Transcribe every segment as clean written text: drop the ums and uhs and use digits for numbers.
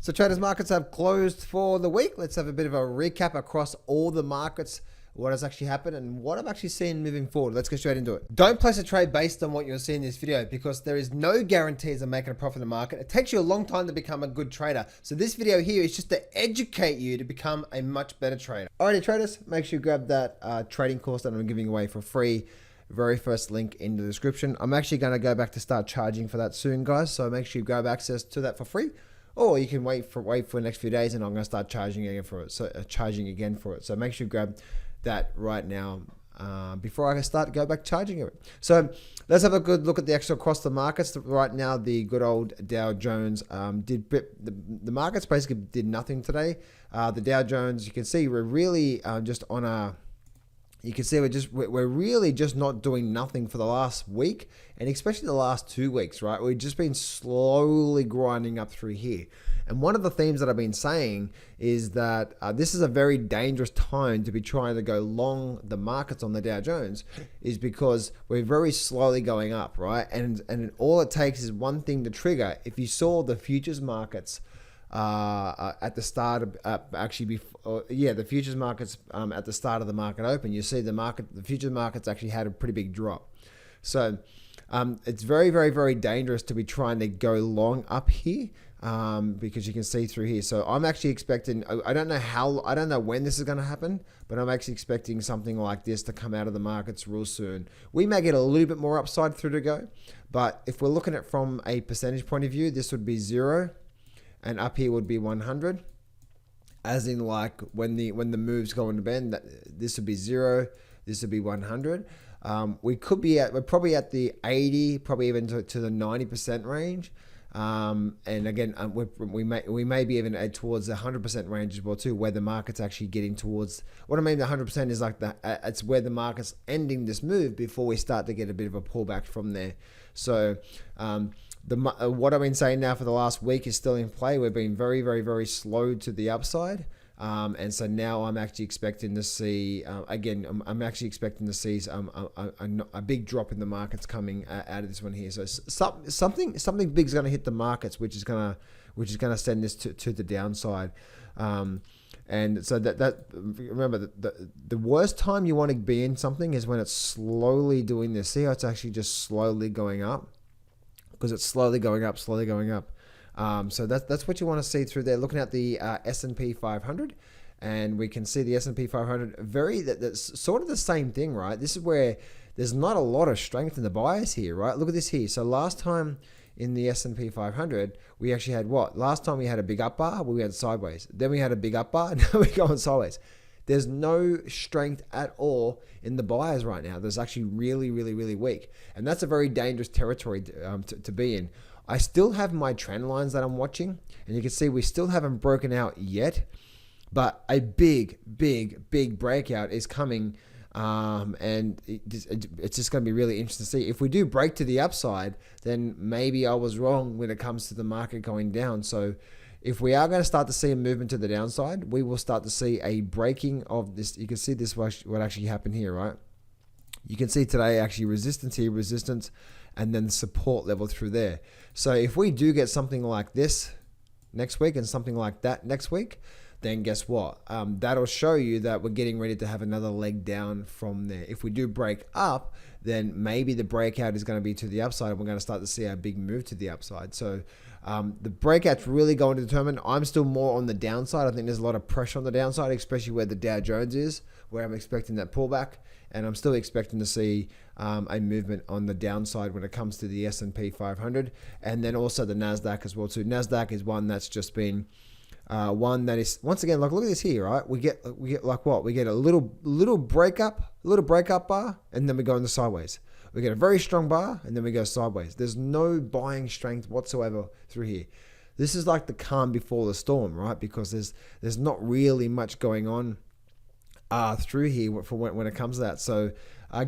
So traders, markets have closed for the week. Let's have a bit of a recap across all the markets, what has actually happened and what I'm actually seeing moving forward. Let's get straight into it. Don't place a trade based on what you're seeing in this video because there is no guarantees of making a profit in the market. It takes you a long time to become a good trader. So this video here is just to educate you to become a much better trader. Alrighty traders, make sure you grab that trading course that I'm giving away for free. Very first link in the description. I'm actually going to go back to start charging for that soon, guys. So make sure you grab access to that for free. Or you can wait for the next few days and I'm going to start charging again for it. So make sure you grab that right now before I go back charging it. So let's have a good look at the actual across the markets. Right now, the good old Dow Jones the markets basically did nothing today. The Dow Jones, you can see we're really just on a. You can see we're really just not doing nothing for the last week, and especially the last 2 weeks, right? We've just been slowly grinding up through here. And one of the themes that I've been saying is that this is a very dangerous time to be trying to go long the markets on the Dow Jones, is because we're very slowly going up, right? And all it takes is one thing to trigger. If you saw the futures markets at the start of the futures markets at the start of the market open, you see the futures markets actually had a pretty big drop. So it's very, very, very dangerous to be trying to go long up here because you can see through here. So I'm actually expecting, I don't know when this is going to happen, but I'm actually expecting something like this to come out of the markets real soon. We may get a little bit more upside through to go, but if we're looking at it from a percentage point of view, this would be 0. And up here would be 100, as in like when the moves go into bend, this would be 0, this would be 100. We're probably at the 80, probably even to the 90% range. And again, we may be even towards the 100% range as well too, where the market's actually getting towards. What I mean, the 100% is like it's where the market's ending this move before we start to get a bit of a pullback from there. So. What I've been saying now for the last week is still in play. We've been very, very, very slow to the upside. And so now I'm actually expecting to see, I'm actually expecting to see a big drop in the markets coming out of this one here. So something big is going to hit the markets, which is going to send this to the downside. And so remember the worst time you want to be in something is when it's slowly doing this. See how it's actually just slowly going up? Because it's slowly going up. So that's what you want to see through there. Looking at the S&P 500, and we can see the S&P 500 that's sort of the same thing, right? This is where there's not a lot of strength in the bias here, right? Look at this here. So last time in the S&P 500, we actually had what? Last time we had a big up bar, we went sideways. Then we had a big up bar, now we're going sideways. There's no strength at all in the buyers right now. There's actually really, really, really weak. And that's a very dangerous territory to be in. I still have my trend lines that I'm watching. And you can see we still haven't broken out yet. But a big, big, big breakout is coming. And it's just going to be really interesting to see. If we do break to the upside, then maybe I was wrong when it comes to the market going down. So if we are going to start to see a movement to the downside, we will start to see a breaking of this. You can see this what actually happened here, right? You can see today actually resistance here, resistance, and then support level through there. So if we do get something like this next week and something like that next week, then guess what? That'll show you that we're getting ready to have another leg down from there. If we do break up, then maybe the breakout is going to be to the upside and we're going to start to see a big move to the upside. So the breakout's really going to determine. I'm still more on the downside. I think there's a lot of pressure on the downside, especially where the Dow Jones is, where I'm expecting that pullback. And I'm still expecting to see a movement on the downside when it comes to the S&P 500. And then also the Nasdaq as well too. Nasdaq is one that's just been one that is, once again, like look at this here, right? We get like what? We get a little breakup bar, and then we go in the sideways. We get a very strong bar, and then we go sideways. There's no buying strength whatsoever through here. This is like the calm before the storm, right? Because there's not really much going on through here for when it comes to that. So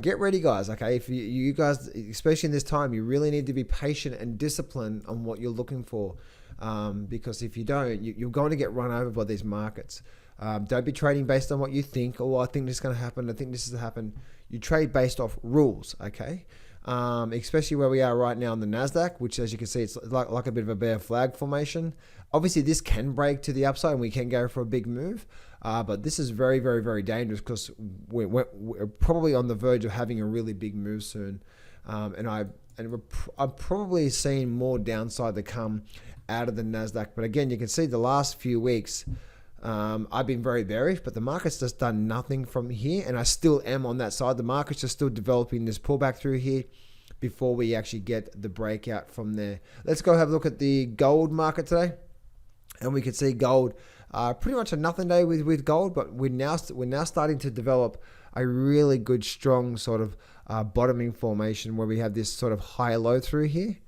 get ready, guys. Okay, if you guys, especially in this time, you really need to be patient and disciplined on what you're looking for. Because if you don't, you're going to get run over by these markets. Don't be trading based on what you think. Oh, I think this is going to happen. I think this is going to happen. You trade based off rules, okay? especially where we are right now on the Nasdaq, which, as you can see, it's like a bit of a bear flag formation. Obviously, this can break to the upside and we can go for a big move, but this is very, very, very dangerous because we're probably on the verge of having a really big move soon, and I'm probably seeing more downside to come out of the Nasdaq. But again, you can see the last few weeks, I've been very bearish, but the market's just done nothing from here, and I still am on that side. The market's just still developing this pullback through here before we actually get the breakout from there. Let's go have a look at the gold market today, and we can see gold pretty much a nothing day with gold, but we're now starting to develop a really good, strong sort of bottoming formation where we have this sort of high low through here.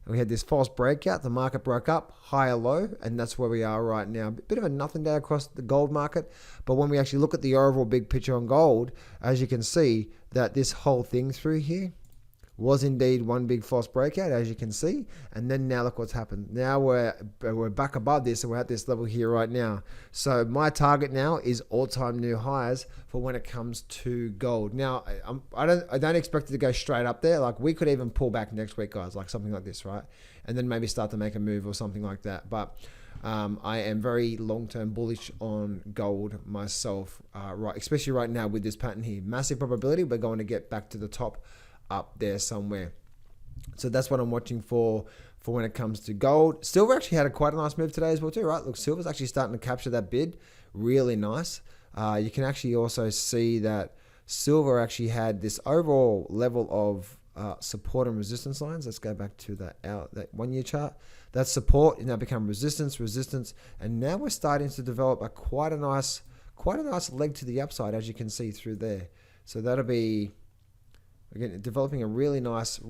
We had this false breakout, the market broke up, higher low, and that's where we are right now. A bit of a nothing day across the gold market, but when we actually look at the overall big picture on gold, as you can see that this whole thing through here was indeed one big false breakout, as you can see, and then now look what's happened. Now we're back above this, and we're at this level here right now. So my target now is all-time new highs for when it comes to gold. Now I don't expect it to go straight up there. Like, we could even pull back next week, guys, like something like this, right? And then maybe start to make a move or something like that. But I am very long-term bullish on gold myself, right? Especially right now with this pattern here. Massive probability we're going to get back to the top up there somewhere. So that's what I'm watching for when it comes to gold. Silver actually had quite a nice move today as well too, right? Look, silver's actually starting to capture that bid. Really nice. You can actually also see that silver actually had this overall level of support and resistance lines. Let's go back to that 1 year chart. That support has now become resistance, and now we're starting to develop quite a nice leg to the upside, as you can see through there. So that'll be, again, developing a really nice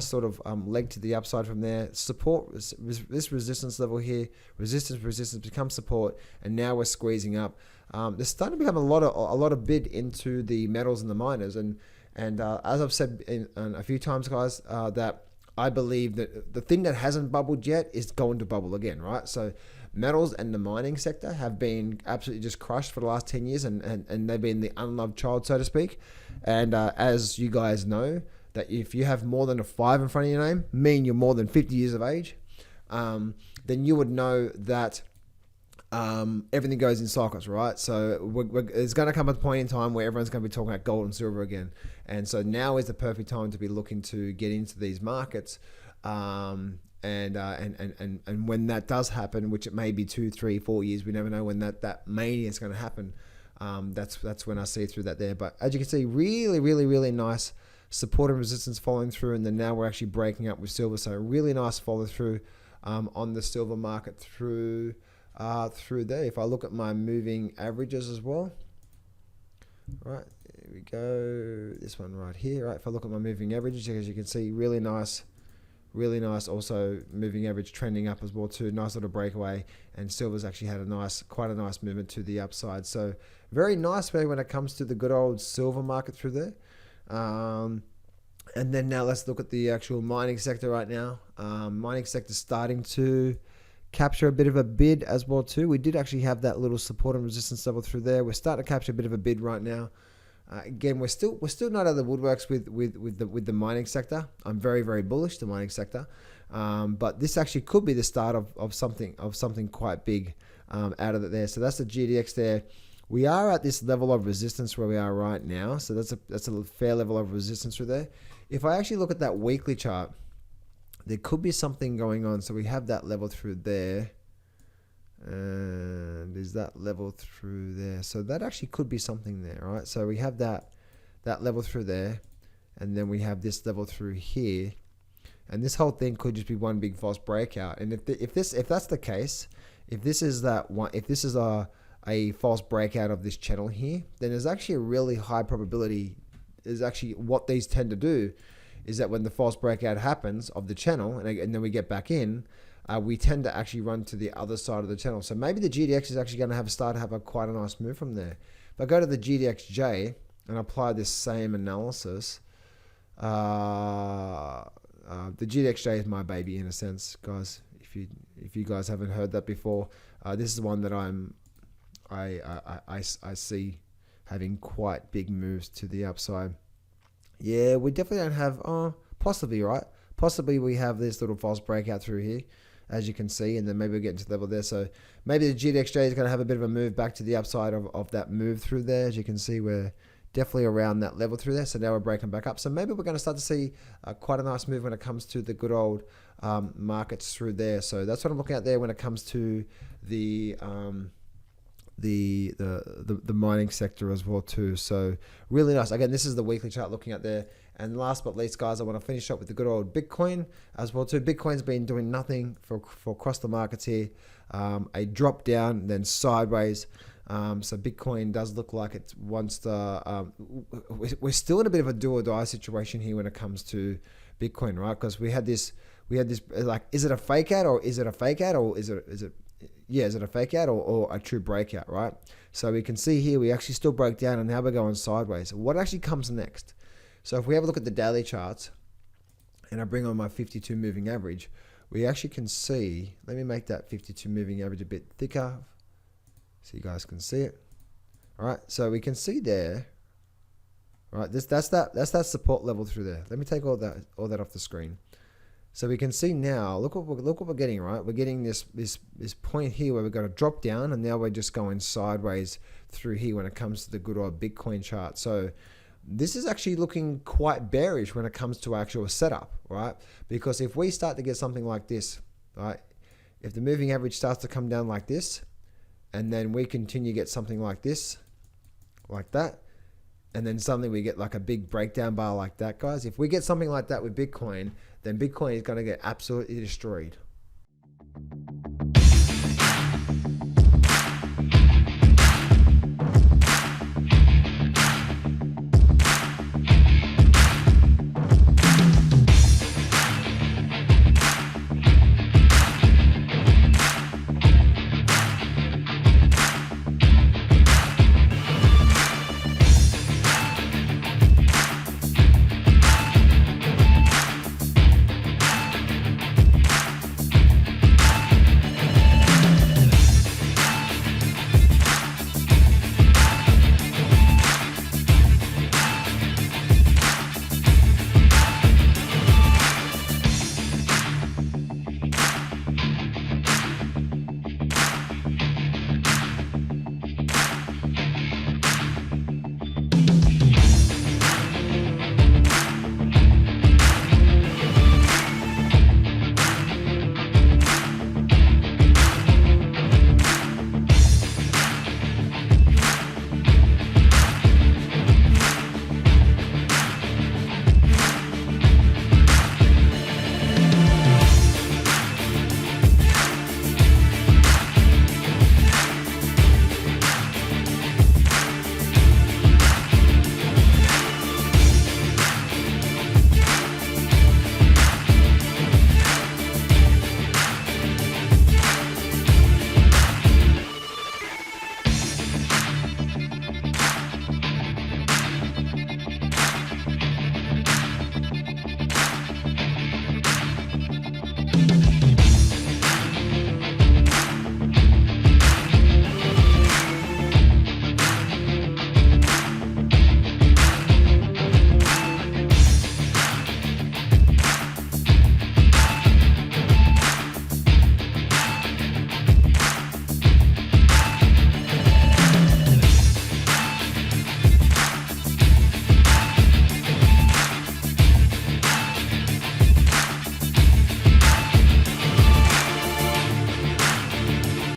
sort of leg to the upside from there. Support, this resistance level here, resistance becomes support, and now we're squeezing up. There's starting to become a lot of bid into the metals and the miners, and as I've said a few times, guys, that I believe that the thing that hasn't bubbled yet is going to bubble again, right? So metals and the mining sector have been absolutely just crushed for the last 10 years, and they've been the unloved child, so to speak. And as you guys know, that if you have more than a 5 in front of your name, meaning you're more than 50 years of age, then you would know that everything goes in cycles, right? So there's going to come a point in time where everyone's going to be talking about gold and silver again. And so now is the perfect time to be looking to get into these markets. And when that does happen, which it may be 2, 3, 4 years, we never know when that mania is going to happen. That's when I see through that there. But as you can see, really nice support and resistance following through, and then now we're actually breaking up with silver. So really nice follow through on the silver market through there. If I look at my moving averages as well, right, here we go, this one right here, right? If I look at my moving averages, as you can see, really nice also moving average trending up as well too. Nice little breakaway, and silver's actually had quite a nice movement to the upside. So very nice way when it comes to the good old silver market through there. And then now let's look at the actual mining sector right now. Mining sector starting to capture a bit of a bid as well too. We did actually have that little support and resistance level through there. We're starting to capture a bit of a bid right now. Again, we're still not out of the woodworks with the mining sector. I'm very bullish the mining sector, but this actually could be the start of something quite big out of it there. So that's the GDX there. We are at this level of resistance where we are right now. So that's a fair level of resistance through there. If I actually look at that weekly chart, there could be something going on. So we have that level through there. And is that level through there? So that actually could be something there, right? So we have that level through there, and then we have this level through here, and this whole thing could just be one big false breakout. And if that's the case, if this is a false breakout of this channel here, then there's actually a really high probability. Is actually what these tend to do is that when the false breakout happens of the channel, and then we get back in, we tend to actually run to the other side of the channel. So maybe the GDX is actually going to start to have quite a nice move from there. If I go to the GDXJ and apply this same analysis, the GDXJ is my baby in a sense, guys. If you guys haven't heard that before, this is the one that I see having quite big moves to the upside. Yeah, we definitely don't have Possibly, right? Possibly we have this little false breakout through here, as you can see, and then maybe we get into the level there. So maybe the GDXJ is going to have a bit of a move back to the upside of that move through there. As you can see, we're definitely around that level through there. So now we're breaking back up. So maybe we're going to start to see quite a nice move when it comes to the good old markets through there. So that's what I'm looking at there when it comes to the mining sector as well too. So really nice. Again, this is the weekly chart looking at there. And last but least, guys, I want to finish up with the good old Bitcoin as well too. Bitcoin's been doing nothing for across the markets here. A drop down, then sideways. So Bitcoin does look like it wants to. We're still in a bit of a do or die situation here when it comes to Bitcoin, right? Because we had this like, is it a fake out or is it a fake out or is it a fake out or a true breakout, right? So we can see here we actually still broke down and now we're going sideways. What actually comes next? So if we have a look at the daily charts and I bring on my 52 moving average, we actually can see, let me make that 52 moving average a bit thicker so you guys can see it. All right, so we can see there, all right, that's that support level through there. Let me take all that off the screen. So we can see now, look what we're getting, right? We're getting this point here where we've got a drop down and now we're just going sideways through here when it comes to the good old Bitcoin chart. So this is actually looking quite bearish when it comes to actual setup, right? Because if we start to get something like this, right? If the moving average starts to come down like this, and then we continue to get something like this, like that, and then suddenly we get like a big breakdown bar like that, guys. If we get something like that with Bitcoin, then Bitcoin is going to get absolutely destroyed,